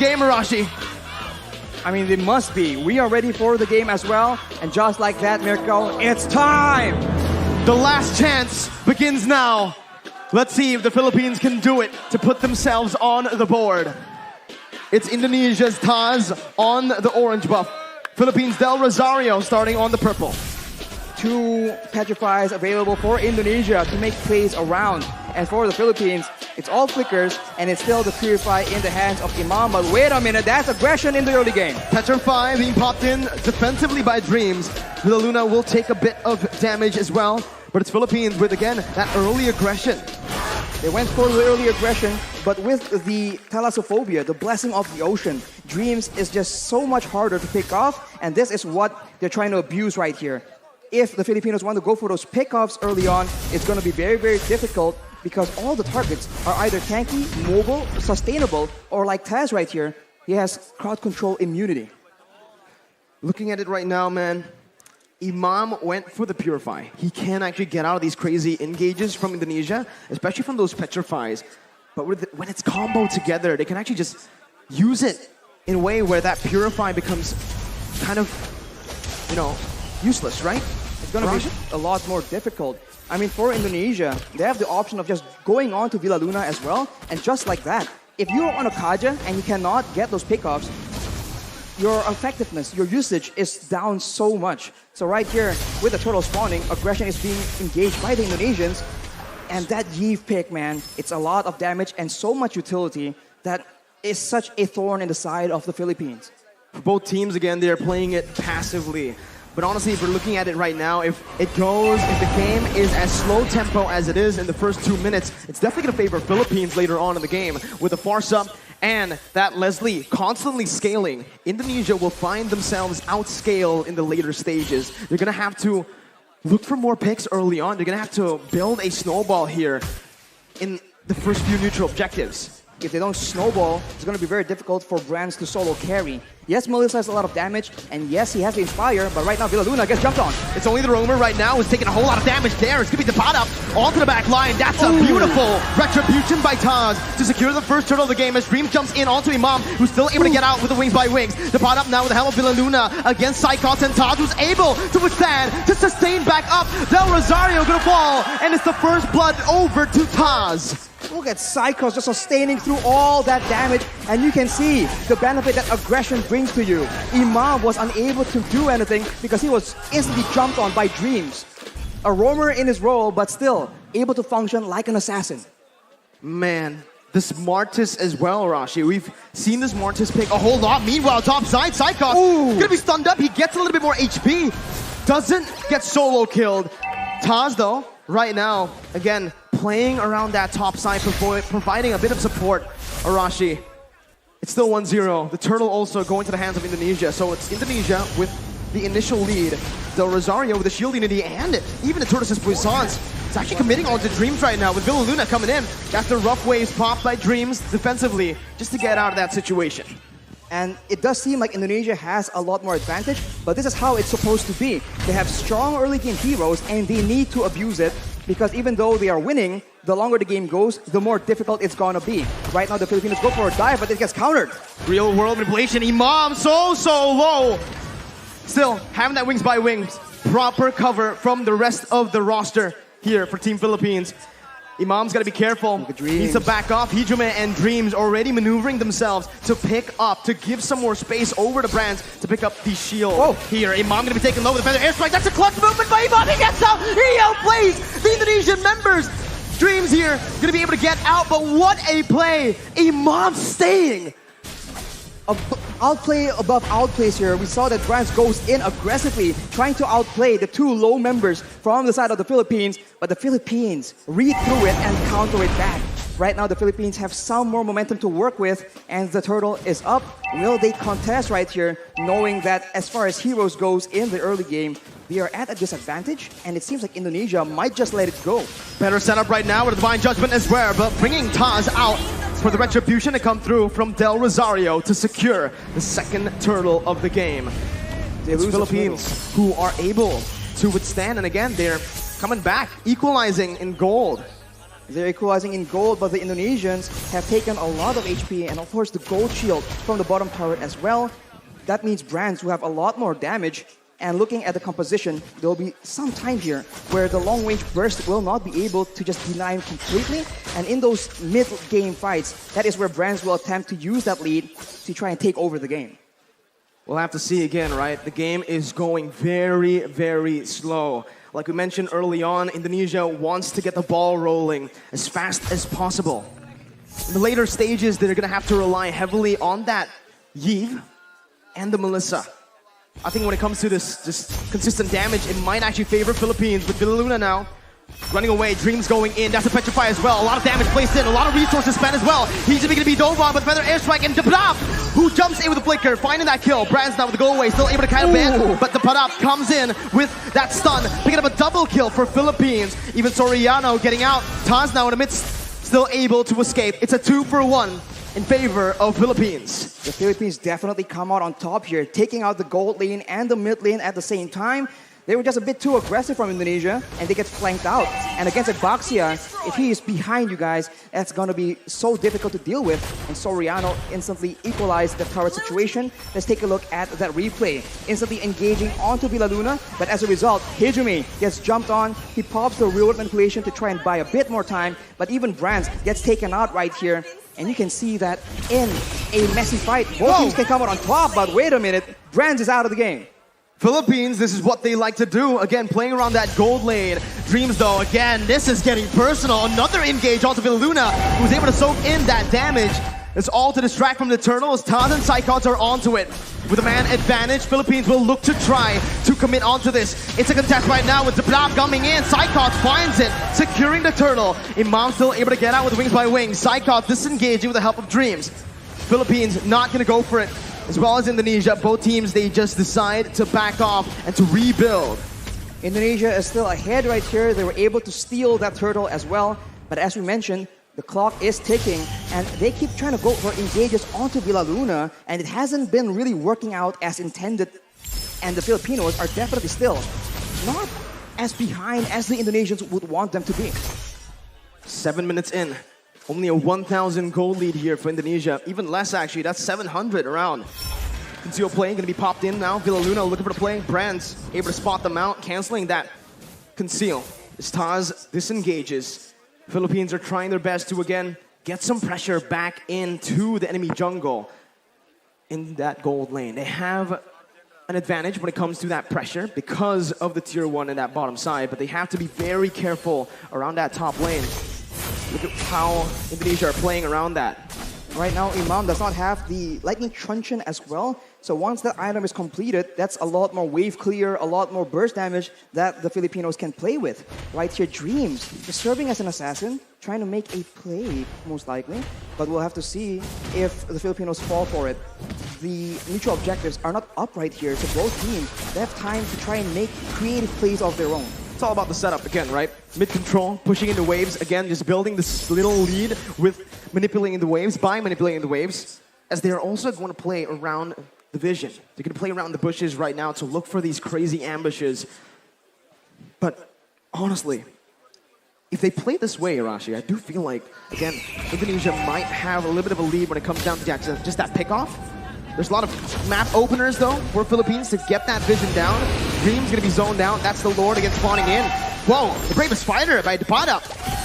game, Arashi? I mean, they must be. We are ready for the game as well. And just like that, Mirko, it's time! The last chance begins now. Let's see if the Philippines can do it to put themselves on the board. It's Indonesia's Taz on the orange buff. Philippines Del Rosario starting on the purple. 2 petrifies available for Indonesia to make plays around. And for the Philippines, it's all flickers, and it's still the Purify in the hands of Imam. But wait a minute, that's aggression in the early game. Petrify being popped in defensively by Dreams. Villa Luna will take a bit of damage as well. But it's Philippines with, again, that early aggression. They went for the early aggression, but with the Thalassophobia, the blessing of the ocean, Dreams is just so much harder to pick off, and this is what they're trying to abuse right here. If the Filipinos want to go for those pickoffs early on, it's going to be very, very difficult because all the targets are either tanky, mobile, sustainable, or like Taz right here, he has crowd control immunity. Looking at it right now, man, Imam went for the Purify. He can actually get out of these crazy engages from Indonesia, especially from those Petrifies. But when it's comboed together, they can actually just use it in a way where that Purify becomes kind of, you know, useless, right? It's going to be a lot more difficult. I mean, for Indonesia, they have the option of just going on to Villa Luna as well, and just like that, if you're on a Kaja and you cannot get those pickoffs, your effectiveness, your usage is down so much. So right here, with the turtle spawning, aggression is being engaged by the Indonesians, and that Yeeve pick, man, it's a lot of damage and so much utility that is such a thorn in the side of the Philippines. For both teams, again, they're playing it passively. But honestly, if we're looking at it right now, if the game is as slow tempo as it is in the first 2 minutes, it's definitely going to favor Philippines later on in the game. With the Farsa and that Leslie constantly scaling, Indonesia will find themselves outscaled in the later stages. They're going to have to look for more picks early on. They're going to have to build a snowball here in the first few neutral objectives. If they don't snowball, it's going to be very difficult for Brands to solo carry. Yes, Melissa has a lot of damage, and yes, he has the Inspire, but right now Villa Luna gets jumped on. It's only the Roamer right now who's taking a whole lot of damage there. It's going to be Todak onto the back line. That's a beautiful retribution by Taz to secure the first turtle of the game as Dreams jumps in onto Imam, who's still able to get out with the wings by wings. Todak now with the help of Villa Luna against Psychos, and Taz who's able to withstand, to sustain back up. Del Rosario going to fall, and it's the first blood over to Taz. Look at Psychos just sustaining through all that damage, and you can see the benefit that aggression brings to you. Imam was unable to do anything because he was instantly jumped on by Dreams. A roamer in his role, but still able to function like an assassin. Man, this Martis as well, Rashi. We've seen this Martis pick a whole lot. Meanwhile, top side, Psychos gonna be stunned up. He gets a little bit more HP. Doesn't get solo killed. Taz, though, right now, again, playing around that top side, providing a bit of support. Arashi, it's still 1-0. The turtle also going to the hands of Indonesia. So it's Indonesia with the initial lead. Del Rosario with the shield unity and even the Tortoise's Puissance. It's actually committing onto Dreams right now with Villa Luna coming in. After rough waves popped by Dreams defensively just to get out of that situation. And it does seem like Indonesia has a lot more advantage, but this is how it's supposed to be. They have strong early game heroes and they need to abuse it, because even though they are winning, the longer the game goes, the more difficult it's gonna be. Right now, the Filipinos go for a dive, but it gets countered. Real world manipulation. Imam so low. Still, having that wings by wings. Proper cover from the rest of the roster here for Team Philippines. Imam's got to be careful. Needs to back off. Hijime and Dreams already maneuvering themselves to pick up, to give some more space over to Brands to pick up the shield here. Imam going to be taken low with the feather airstrike. That's a clutch movement by Imam. He gets out. He outplays the Indonesian members. Dreams here going to be able to get out, but what a play. Imam staying. Outplay above outplays here. We saw that Brands goes in aggressively, trying to outplay the 2 low members from the side of the Philippines, but the Philippines read through it and counter it back. Right now, the Philippines have some more momentum to work with, and the turtle is up. Will they contest right here, knowing that as far as heroes goes in the early game, they are at a disadvantage, and it seems like Indonesia might just let it go. Better setup right now with a Divine Judgment as well, but bringing Taz out for the retribution to come through from Del Rosario to secure the second turtle of the game. It's Philippines who are able to withstand, and again, they're coming back, equalizing in gold. They're equalizing in gold, but the Indonesians have taken a lot of HP, and of course the gold shield from the bottom turret as well. That means Brands will have a lot more damage. And looking at the composition, there will be some time here where the long-range burst will not be able to just deny him completely. And in those mid-game fights, that is where Brands will attempt to use that lead to try and take over the game. We'll have to see again, right? The game is going very, very slow. Like we mentioned early on, Indonesia wants to get the ball rolling as fast as possible. In the later stages, they're going to have to rely heavily on that Yves and the Melissa. I think when it comes to this just consistent damage, it might actually favor Philippines. With Vilaluna now running away, Dreams going in. That's a Petrify as well. A lot of damage placed in, a lot of resources spent as well. He's going to be dove on, but Feather Airstrike and Dapadap, who jumps in with the flicker, finding that kill. Brands now with the go away, still able to kind of bend, but Dapadap comes in with that stun, picking up a double kill for Philippines. Even Soriano getting out. Taz now in the midst, still able to escape. It's a 2-for-1. In favor of Philippines. The Philippines definitely come out on top here, taking out the gold lane and the mid lane at the same time. They were just a bit too aggressive from Indonesia, and they get flanked out. And against Baxia, if he is behind you guys, that's going to be so difficult to deal with. And Soriano instantly equalized the turret situation. Let's take a look at that replay. Instantly engaging onto Vilaluna, but as a result, Hijumi gets jumped on. He pops the real-world manipulation to try and buy a bit more time, but even Brands gets taken out right here. And you can see that in a messy fight, both teams can come out on top, but wait a minute, Brands is out of the game. Philippines, this is what they like to do. Again, playing around that gold lane. Dreams, though, again, this is getting personal. Another engage onto Vilaluna, who's able to soak in that damage. It's all to distract from the turtle as Taz and Psychots are onto it. With a man advantage, Philippines will look to try to commit onto this. It's a contest right now with Zablab coming in. Psychots finds it, securing the turtle. Imam still able to get out with wings by wings. Psychots disengaging with the help of Dreams. Philippines not going to go for it. As well as Indonesia, both teams, they just decide to back off and to rebuild. Indonesia is still ahead right here. They were able to steal that turtle as well. But as we mentioned, the clock is ticking, and they keep trying to go for engages onto Vilaluna, and it hasn't been really working out as intended. And the Filipinos are definitely still not as behind as the Indonesians would want them to be. 7 minutes in. Only a 1,000 gold lead here for Indonesia. Even less, actually. That's 700 around. Conceal play going to be popped in now. Vilaluna looking for the play. Brands able to spot them out, canceling that conceal. As Taz disengages, Philippines are trying their best to, again, get some pressure back into the enemy jungle in that gold lane. They have an advantage when it comes to that pressure because of the tier 1 in that bottom side, but they have to be very careful around that top lane. Look at how Indonesia are playing around that. Right now, Imam does not have the Lightning Truncheon as well. So once that item is completed, that's a lot more wave clear, a lot more burst damage that the Filipinos can play with. Right here, Dreams is serving as an assassin, trying to make a play, most likely. But we'll have to see if the Filipinos fall for it. The mutual objectives are not up right here, so both teams, they have time to try and make creative plays of their own. It's all about the setup again, right? Mid-control, pushing into waves. Again, just building this little lead with manipulating the waves, by manipulating the waves, as they're also going to play around the vision. They're going to play around the bushes right now to look for these crazy ambushes. But honestly, if they play this way, Arashi, I do feel like, again, Indonesia might have a little bit of a lead when it comes down to just that pickoff. There's a lot of map openers, though, for Philippines to get that vision down. Dream's going to be zoned out. That's the Lord against spawning in. Whoa, the Bravest Fighter by Dapada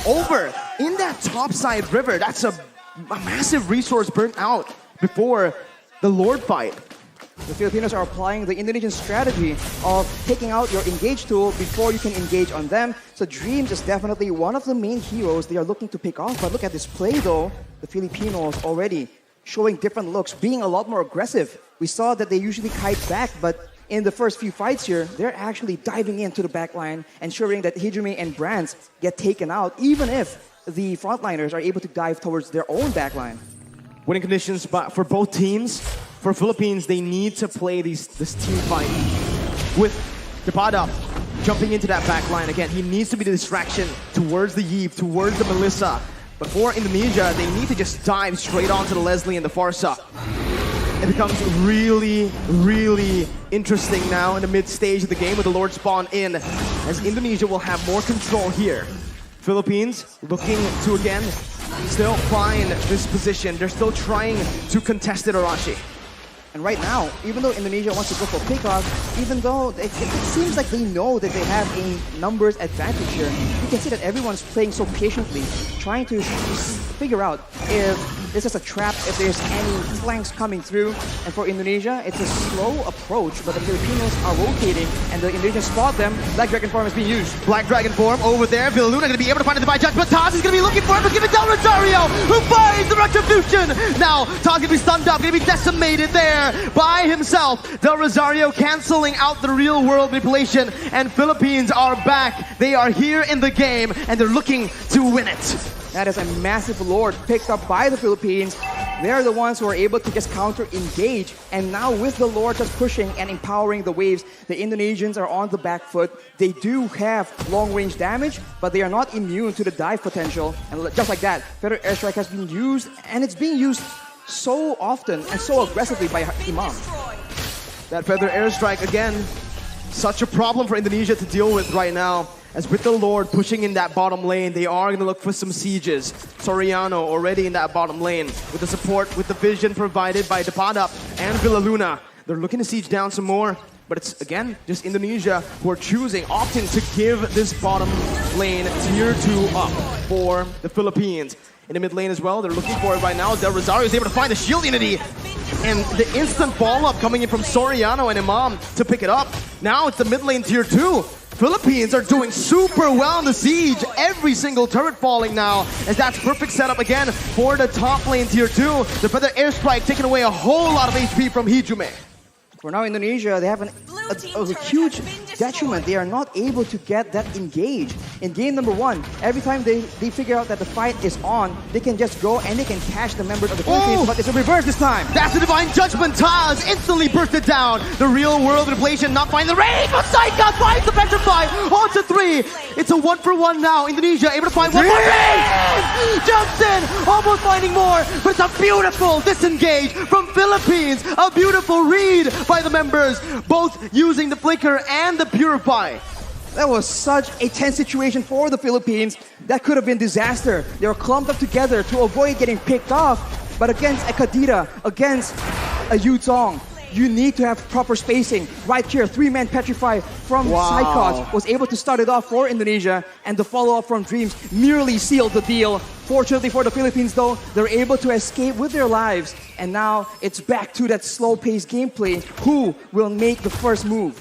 over in that topside river. That's a massive resource burnt out before the Lord fight. The Filipinos are applying the Indonesian strategy of taking out your engage tool before you can engage on them. So Dreams is definitely one of the main heroes they are looking to pick off. But look at this play, though. The Filipinos already showing different looks, being a lot more aggressive. We saw that they usually kite back, but in the first few fights here, they're actually diving into the backline, ensuring that Hijumi and Brands get taken out, even if the frontliners are able to dive towards their own backline. Winning conditions for both teams. For Philippines, they need to play this team fight with Dapada jumping into that backline. Again, he needs to be the distraction towards the Yves, towards the Melissa. But for Indonesia, they need to just dive straight onto the Leslie and the Farsa. It becomes really, really interesting now in the mid-stage of the game with the Lord spawn in, as Indonesia will have more control here. Philippines looking to again still find this position. They're still trying to contest it, Arashi. And right now, even though Indonesia wants to go for pickoff, even though it seems like they know that they have a numbers advantage here, you can see that everyone's playing so patiently, trying to figure out if this is a trap, if there's any flanks coming through. And for Indonesia, it's a slow approach, but the Filipinos are rotating, and the Indonesians spot them. Black Dragon form is being used. Black Dragon form over there. Villaluna going to be able to find it by judge, but Taz is going to be looking for it, but give it down Rosario, who finds the retribution. Now, Taz going to be stunned up, going to be decimated there by himself. Del Rosario canceling out the real world manipulation, and Philippines are back. They are here in the game, and they're looking to win it. That is a massive lord picked up by the Philippines. They're the ones who are able to just counter-engage. And now with the lord just pushing and empowering the waves, the Indonesians are on the back foot. They do have long-range damage, but they are not immune to the dive potential. And just like that, Feather Airstrike has been used, and it's being used so often and so aggressively by Imam. That Feather Airstrike, again, such a problem for Indonesia to deal with right now. As with the Lord pushing in that bottom lane, they are going to look for some sieges. Soriano already in that bottom lane with the support, with the vision provided by Todak and Villaluna. They're looking to siege down some more, but it's, again, just Indonesia who are opting to give this bottom lane tier 2 up for the Philippines. In the mid lane as well, they're looking for it right now. Del Rosario is able to find the shield unity. And the instant follow-up coming in from Soriano and Imam to pick it up. Now it's the mid lane tier 2. Philippines are doing super well in the siege. Every single turret falling now, as that's perfect setup again for the top lane tier 2. The Feather Airstrike taking away a whole lot of HP from Hijume. For now, Indonesia, they have a huge detriment. They are not able to get that engage. In game number 1, every time they figure out that the fight is on, they can just go and they can catch the members of the Philippines, but it's a reverse this time. That's the Divine Judgment. Taz instantly bursted down. The real world manipulation not finding the range, but Saika finds the Petrify. On to 3. It's a 1-for-1 now. Indonesia able to find one more. Jumps in, almost finding more, but it's a beautiful disengage from Philippines. A beautiful read by the members, both using the Flicker and the Purify. That was such a tense situation for the Philippines. That could have been disaster. They were clumped up together to avoid getting picked off. But against a Kadira, against a Yutong, you need to have proper spacing. Right here, 3-man Petrify from Psychos was able to start it off for Indonesia, and the follow-up from Dreams nearly sealed the deal. Fortunately for the Philippines though, they're able to escape with their lives, and now it's back to that slow-paced gameplay. Who will make the first move?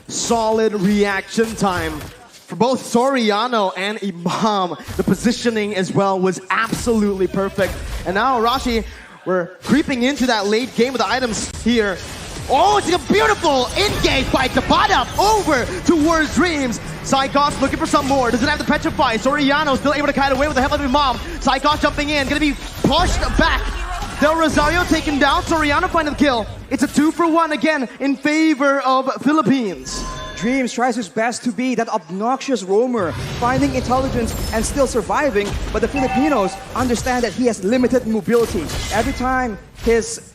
Solid reaction time for both Soriano and Imam. The positioning as well was absolutely perfect. And now, Rashi, we're creeping into that late game with the items here. Oh, it's a beautiful engage by Todak over towards Dreams. Psychos looking for some more. Doesn't have the Petrify. Soriano still able to kite away with the help of Imam. Psychos jumping in. Going to be pushed back. Del Rosario taken down. Soriano finding the kill. It's a 2-for-1 again in favor of Philippines. Dreams tries his best to be that obnoxious roamer, finding intelligence and still surviving, but the Filipinos understand that he has limited mobility. Every time his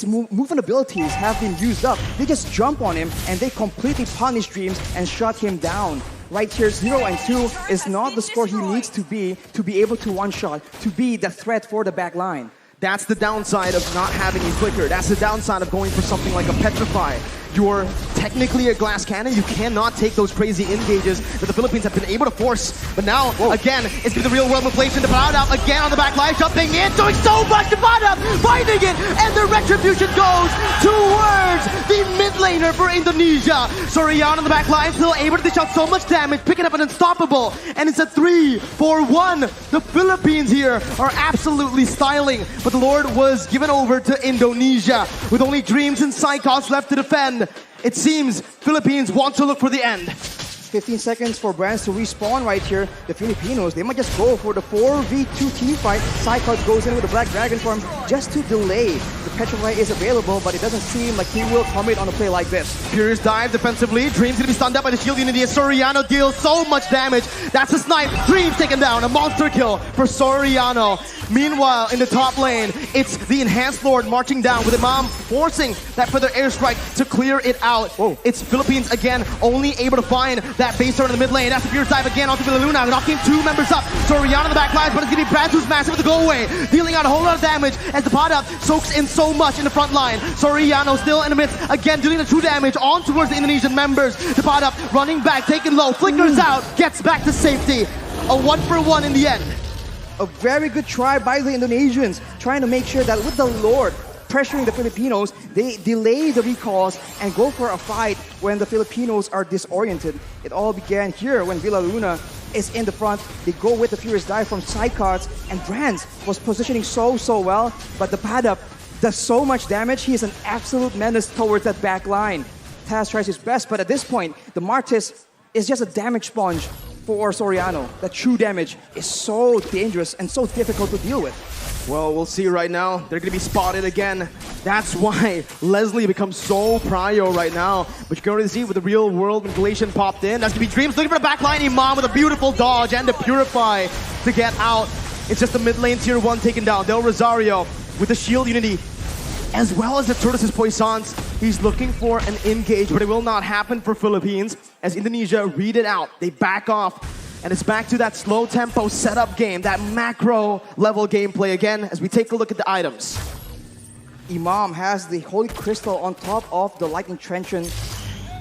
movement abilities have been used up, they just jump on him and they completely punish Dreams and shut him down. Right here, 0 and 2 is not the score he needs to be able to one-shot, to be the threat for the back line. That's the downside of not having a Flicker. That's the downside of going for something like a Petrify. You're technically a glass cannon. You cannot take those crazy engages that the Philippines have been able to force. But now, again, it's been the real world manipulation. Todak again on the back line, jumping in, doing so much. Todak finding it, and the retribution goes towards the mid laner for Indonesia. Soriano on the back line, still able to dish out so much damage, picking up an unstoppable, and it's a 3-for-1. The Philippines here are absolutely styling, but the Lord was given over to Indonesia with only Dreams and Psychos left to defend. It seems Philippines want to look for the end. 15 seconds for Brands to respawn right here. The Filipinos, they might just go for the 4v2 team fight. Psychos goes in with the Black Dragon form just to delay. The Petrify is available, but it doesn't seem like he will commit on a play like this. Furious dive defensively. Dreams gonna be stunned up by the shield unity as Soriano deals so much damage. That's a snipe. Dreams taken down. A monster kill for Soriano. Meanwhile, in the top lane, it's the Enhanced Lord marching down with Imam forcing that further airstrike to clear it out. Whoa. It's Philippines again, only able to find that base turret in the mid lane. That's the Fierce Dive again onto Villaluna, knocking 2 members up. Soriano in the back lines, but it's going to be Brad who's massive with the go away, dealing out a whole lot of damage as the pot up soaks in so much in the front line. Soriano still in the midst, again dealing the true damage on towards the Indonesian members. The pot up running back, taking low, flickers out, gets back to safety. A 1-for-1 in the end. A very good try by the Indonesians, trying to make sure that with the Lord pressuring the Filipinos, they delay the recalls and go for a fight when the Filipinos are disoriented. It all began here when Villaluna is in the front. They go with the Furious Dive from sidecards, and Brands was positioning so well, but the Padap does so much damage. He is an absolute menace towards that back line. Taz tries his best, but at this point, the Martis is just a damage sponge for Soriano. That true damage is so dangerous and so difficult to deal with. Well, we'll see right now. They're going to be spotted again. That's why Leslie becomes so prio right now. But you can already see with the real world manipulation popped in. That's going to be Dreams looking for the backline. Imam with a beautiful dodge and the Purify to get out. It's just the mid lane tier 1 taken down. Del Rosario with the shield unity, as well as the Tortoise's Poissons. He's looking for an engage, but it will not happen for Philippines as Indonesia read it out. They back off. And it's back to that slow tempo setup game, that macro level gameplay again as we take a look at the items. Imam has the Holy Crystal on top of the Lightning Truncheon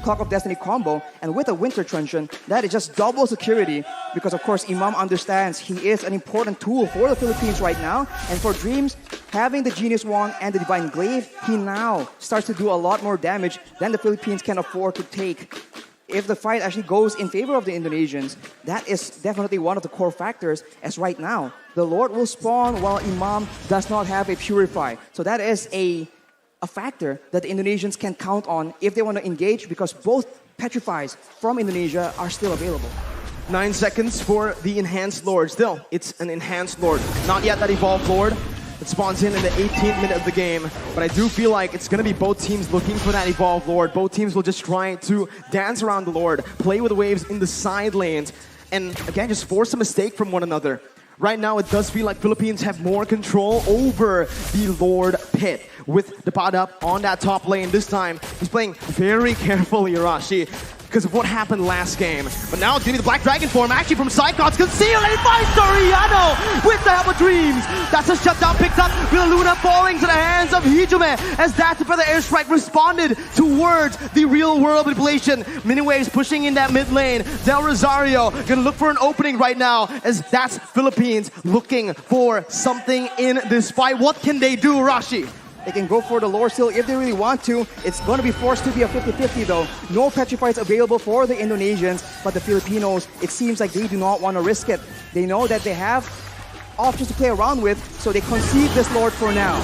Clock of Destiny combo, and with a Winter Truncheon, that is just double security because of course Imam understands he is an important tool for the Philippines right now, and for Dreams, having the Genius Wand and the Divine Glaive, he now starts to do a lot more damage than the Philippines can afford to take. If the fight actually goes in favor of the Indonesians, that is definitely one of the core factors, as right now, the Lord will spawn while Imam does not have a Purify. So that is a factor that the Indonesians can count on if they want to engage, because both Petrifies from Indonesia are still available. 9 seconds for the Enhanced Lord. Still, it's an Enhanced Lord. Not yet that Evolved Lord. It spawns in the 18th minute of the game, but I do feel like it's going to be both teams looking for that Evolved Lord. Both teams will just try to dance around the Lord, play with the waves in the side lanes, and again, just force a mistake from one another. Right now, it does feel like Philippines have more control over the Lord pit with the Padap on that top lane. This time, he's playing very carefully, Arashi, because of what happened last game. But now it's going to be the Black Dragon form, actually from Cyclops, concealed, and he finds Soriano with the help of Dreams. That's a shutdown picked up. Villaluna falling to the hands of Hijume as that further airstrike responded towards the real world manipulation. Miniwaves pushing in that mid lane. Del Rosario going to look for an opening right now as that's Philippines looking for something in this fight. What can they do, Rashi? They can go for the lore steal if they really want to. It's going to be forced to be a 50-50 though. No Petrifies available for the Indonesians, but the Filipinos, it seems like they do not want to risk it. They know that they have options to play around with, so they concede this Lord for now.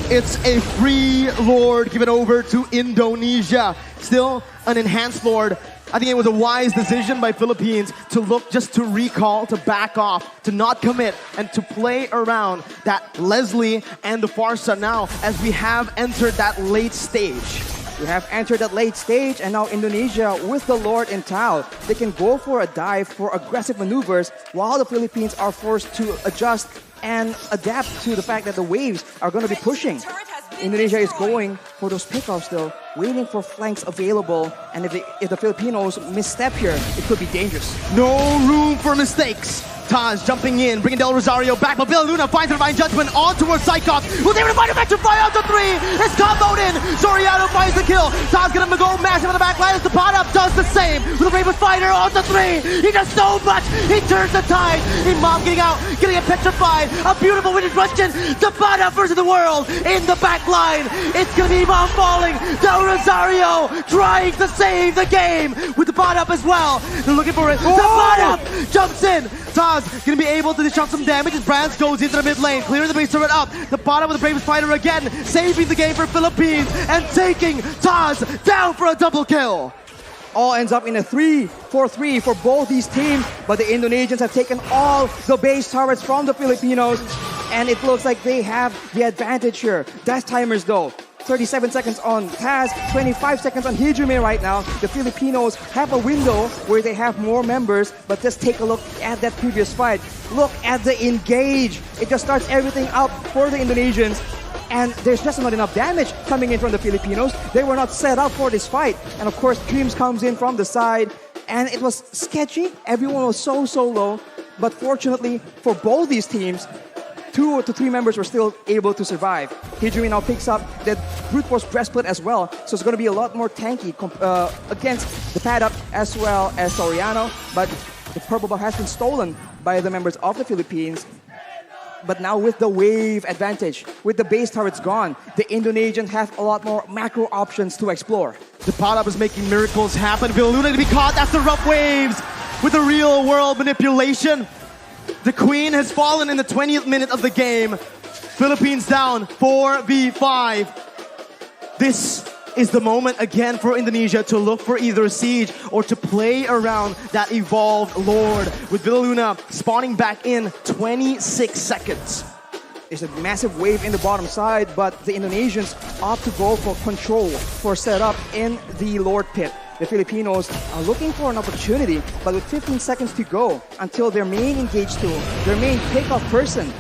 It's a free Lord given over to Indonesia. Still an Enhanced Lord. I think it was a wise decision by Philippines to look just to recall, to back off, to not commit, and to play around that Leslie and the Farsa now as we have entered that late stage. We have entered that late stage, and now Indonesia with the Lord in Tao, they can go for a dive for aggressive maneuvers while the Philippines are forced to adjust and adapt to the fact that the waves are going to be pushing. Indonesia is going for those pickoffs though, waiting for flanks available, and if the Filipinos misstep here, it could be dangerous. No room for mistakes. Taz jumping in, bringing Del Rosario back, but Villaluna finds the Divine Judgment on towards Cyclops. Was able to find a Petrify onto 3. It's comboed in. Soriano finds the kill. Taz gonna go massive on the back line as the pot up does the same. With a Raven Fighter onto 3. He does so much. He turns the tide. Imam getting out, getting it petrified. A beautiful winning question. The pot up versus the world in the back line. It's gonna be Imam falling. Del Rosario trying to save the game with the pot up as well. They're looking for it. The pot up jumps in. Taz gonna be able to dish out some damage as Brands goes into the mid lane, clearing the base turret up. The bottom with the Bravest Fighter again, saving the game for Philippines and taking Taz down for a double kill. All ends up in a 3-4-3 for both these teams, but the Indonesians have taken all the base turrets from the Filipinos, and it looks like they have the advantage here. Dash timers though, 37 seconds on Taz, 25 seconds on Hijumi right now. The Filipinos have a window where they have more members, but just take a look at that previous fight. Look at the engage. It just starts everything up for the Indonesians. And there's just not enough damage coming in from the Filipinos. They were not set up for this fight. And of course, Dreams comes in from the side. And it was sketchy. Everyone was so low. But fortunately for both these teams, 2 to 3 members were still able to survive. Hijumi now picks up that brute force breastplate as well. So it's going to be a lot more tanky against the pad up as well as Soriano. But the purple buff has been stolen by the members of the Philippines. But now with the wave advantage, with the base turrets gone, the Indonesians have a lot more macro options to explore. The pot-up is making miracles happen. Vilaluna to be caught. That's the rough waves with the real world manipulation. The queen has fallen in the 20th minute of the game. Philippines down 4v5. This is the moment again for Indonesia to look for either a siege or to play around that evolved Lord, with Vilaluna spawning back in 26 seconds. There's a massive wave in the bottom side, but the Indonesians opt to go for control, for setup in the Lord pit. The Filipinos are looking for an opportunity, but with 15 seconds to go until their main engage tool, their main takeoff person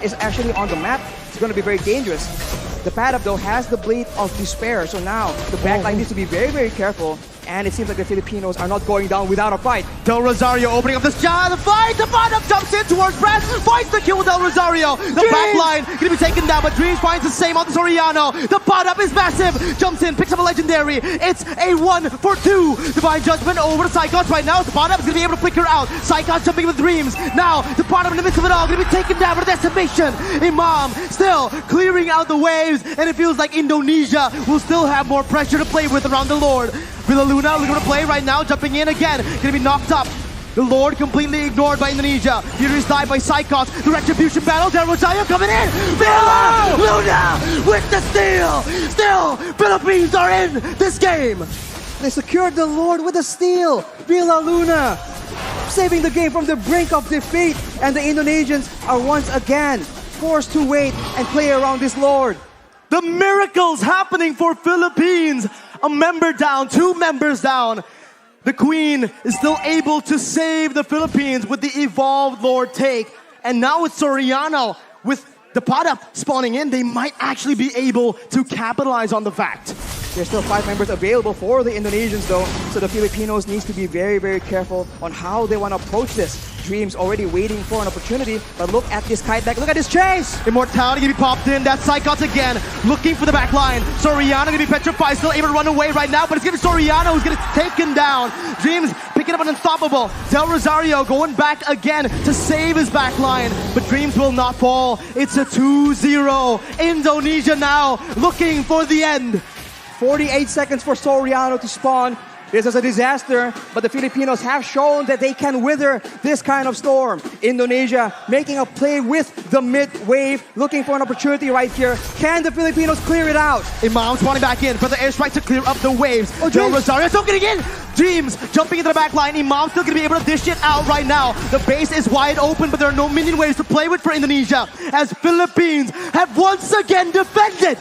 is actually on the map, it's going to be very dangerous. The pad up though has the Blade of Despair, so now the backline needs to be very careful. And it seems like the Filipinos are not going down without a fight. Del Rosario opening up the shot, the fight, the bottom jumps in towards Brad, finds the kill with Del Rosario. The back line gonna be taken down, but Dreams finds the same on the Soriano. The bottom is massive, jumps in, picks up a legendary. It's a 1 for 2. Divine Judgment over the Psychons right now. The bottom is gonna be able to flicker out. Psychons jumping with Dreams. Now the bottom in the midst of it all gonna be taken down for the decimation. Imam still clearing out the waves, and it feels like Indonesia will still have more pressure to play with around the Lord. Vilaluna looking to play right now, jumping in again, gonna be knocked up. The Lord completely ignored by Indonesia. Furious dive by Psychos. The retribution battle, Del Rosario coming in. Vilaluna with the steal. Still, Philippines are in this game. They secured the Lord with a steal. Vilaluna saving the game from the brink of defeat. And the Indonesians are once again forced to wait and play around this Lord. The miracles happening for Philippines. A member down, 2 members down. The Queen is still able to save the Philippines with the evolved Lord take. And now with Soriano, with the pot-up spawning in, they might actually be able to capitalize on the fact. There's still 5 members available for the Indonesians though, so the Filipinos needs to be very careful on how they want to approach this. Dreams already waiting for an opportunity, but look at this kite back, look at this chase! Immortality gonna be popped in, that's Psychos again, looking for the back line. Soriano gonna be petrified, still able to run away right now, but it's gonna be Soriano who's gonna take him down. Dreams picking up an unstoppable. Del Rosario going back again to save his back line, but Dreams will not fall. It's a 2-0. Indonesia now looking for the end. 48 seconds for Soriano to spawn. This is a disaster, but the Filipinos have shown that they can wither this kind of storm. Indonesia making a play with the mid-wave, looking for an opportunity right here. Can the Filipinos clear it out? Imam spawning back in for the airstrike to clear up the waves. Oh, Del Rosario still getting in. Dreams jumping into the back line. Imam still going to be able to dish it out right now. The base is wide open, but there are no minion waves to play with for Indonesia, as Philippines have once again defended.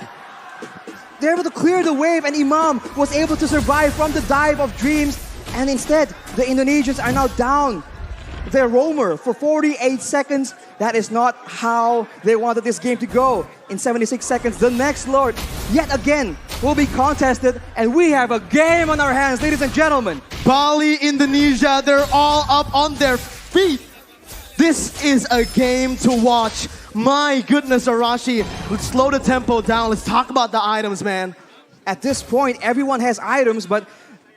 They're able to clear the wave, and Imam was able to survive from the dive of Dreams. And instead, the Indonesians are now down their roamer for 48 seconds. That is not how they wanted this game to go. In 76 seconds, the next Lord, yet again, will be contested. And we have a game on our hands, ladies and gentlemen. Bali, Indonesia, they're all up on their feet. This is a game to watch. My goodness, Arashi. Let's slow the tempo down. Let's talk about the items, man. At this point, everyone has items, but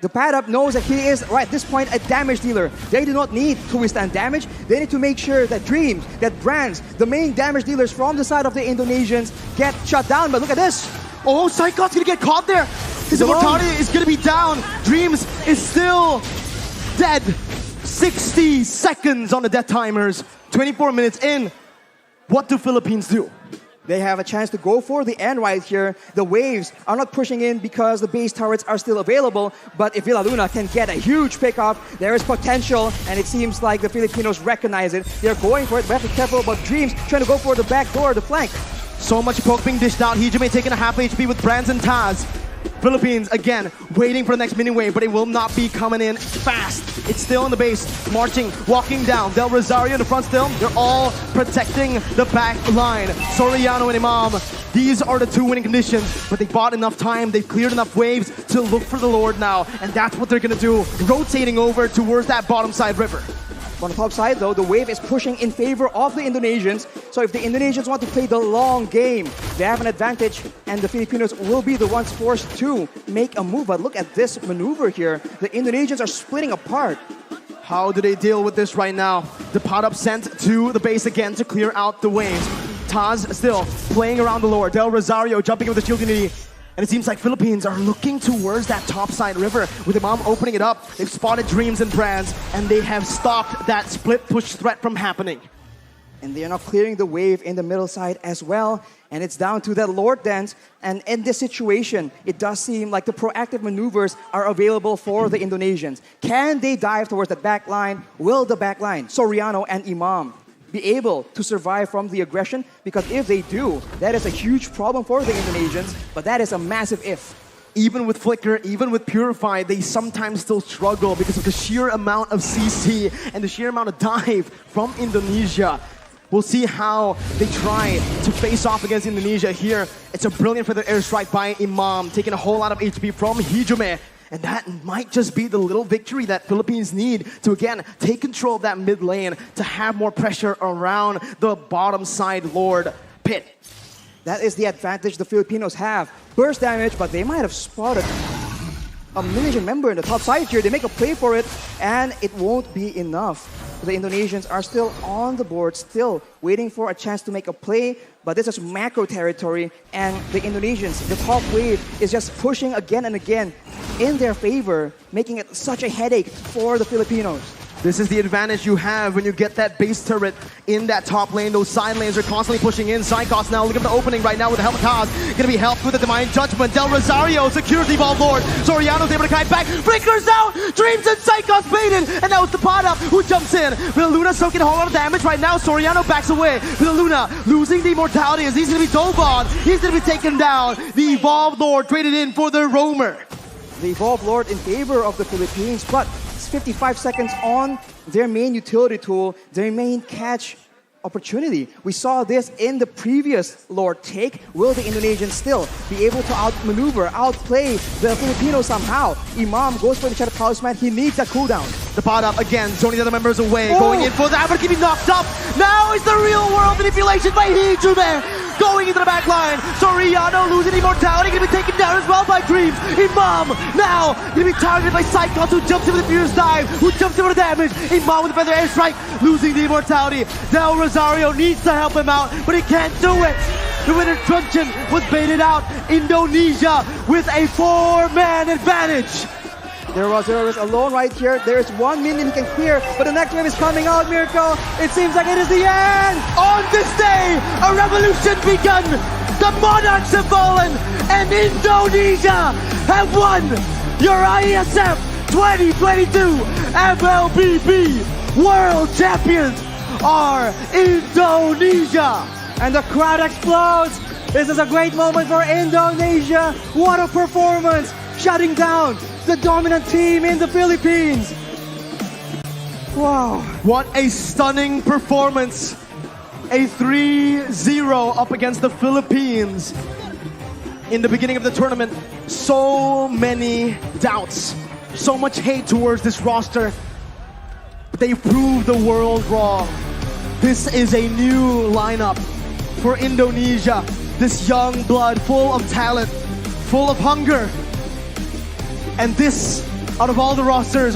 the pad-up knows that he is, right at this point, a damage dealer. They do not need to withstand damage. They need to make sure that Dreams, that Brands, the main damage dealers from the side of the Indonesians, get shut down. But look at this. Oh, Psychos gonna get caught there. His immortality is gonna be down. Dreams is still dead. 60 seconds on the death timers. 24 minutes in. What do Philippines do? They have a chance to go for the end right here. The waves are not pushing in because the base turrets are still available. But if Vilaluna can get a huge pickoff, there is potential. And it seems like the Filipinos recognize it. They're going for it. We have to be careful about Dreams trying to go for the back door, the flank. So much poke being dished out. Hijime taking a half HP with Brands and Taz. Philippines, again, waiting for the next mini wave, but it will not be coming in fast. It's still in the base, marching, walking down. Del Rosario in the front still. They're all protecting the back line. Soriano and Imam, these are the two winning conditions, but they bought enough time, they've cleared enough waves to look for the Lord now, and that's what they're gonna do, rotating over towards that bottom side river. On the top side, though, the wave is pushing in favor of the Indonesians. So if the Indonesians want to play the long game, they have an advantage, and the Filipinos will be the ones forced to make a move. But look at this maneuver here. The Indonesians are splitting apart. How do they deal with this right now? The pot up sent to the base again to clear out the waves. Taz still playing around the Lord. Del Rosario jumping with the shield unity. And it seems like Philippines are looking towards that topside river with Imam opening it up. They've spotted Dreams and Brands, and they have stopped that split push threat from happening. And they are now clearing the wave in the middle side as well. And it's down to that Lord dance. And in this situation, it does seem like the proactive maneuvers are available for the Indonesians. Can they dive towards the back line? Will the back line, Soriano and Imam, be able to survive from the aggression? Because if they do, that is a huge problem for the Indonesians, but that is a massive if. Even with Flicker, even with Purify, they sometimes still struggle because of the sheer amount of CC and the sheer amount of dive from Indonesia. We'll see how they try to face off against Indonesia here. It's a brilliant feather airstrike by Imam, taking a whole lot of HP from Hijime. And that might just be the little victory that Philippines need to, again, take control of that mid lane to have more pressure around the bottom side Lord pit. That is the advantage the Filipinos have. Burst damage, but they might have spotted a Malaysian member in the top side here. They make a play for it, and it won't be enough. The Indonesians are still on the board, still waiting for a chance to make a play, but this is macro territory, and the Indonesians, the top wave, is just pushing again and again in their favor, making it such a headache for the Filipinos. This is the advantage you have when you get that base turret in that top lane. Those side lanes are constantly pushing in. Psychos now, look at the opening right now with the helmet Kaz. Gonna be helped with the Divine Judgment. Del Rosario secures the Evolved Lord. Soriano's able to kite back. Flickers out! Dreams and Psychos baited! And now it's the pot up who jumps in. Luna soaking a whole lot of damage right now. Soriano backs away. Luna losing the immortality as he's gonna be dove on. He's gonna be taken down. The Evolved Lord traded in for the Roamer. The Evolved Lord in favor of the Philippines, but 55 seconds on their main utility tool, their main catch opportunity. We saw this in the previous Lord take. Will the Indonesians still be able to outmaneuver, outplay the Filipinos somehow? Imam goes for the Shadow Talisman. He needs a cooldown. The pot up again, zoning the other members away, going in for that, but keeping knocked up. Now is the real world manipulation by Hijime. Going into the back line. Soriano losing immortality, gonna be taken down as well by Dreams. Imam now gonna be targeted by Psychos, who jumps in with a fierce dive, who jumps in with the damage. Imam with the feather airstrike, losing the immortality. Del Rosario needs to help him out, but he can't do it. The winner Truncheon was baited out. Indonesia with a 4-man advantage. There was alone right here. There is 1 minion he can clear, but the next wave is coming out, Miracle. It seems like it is the end. On this day, a revolution begun. The Monarchs have fallen, and Indonesia have won your IESF 2022 MLBB World Champions are Indonesia. And the crowd explodes. This is a great moment for Indonesia. What a performance, shutting down the dominant team in the Philippines. Wow. What a stunning performance. A 3-0 up against the Philippines. In the beginning of the tournament, so many doubts, so much hate towards this roster. But they proved the world wrong. This is a new lineup for Indonesia. This young blood, full of talent, full of hunger. And this, out of all the rosters,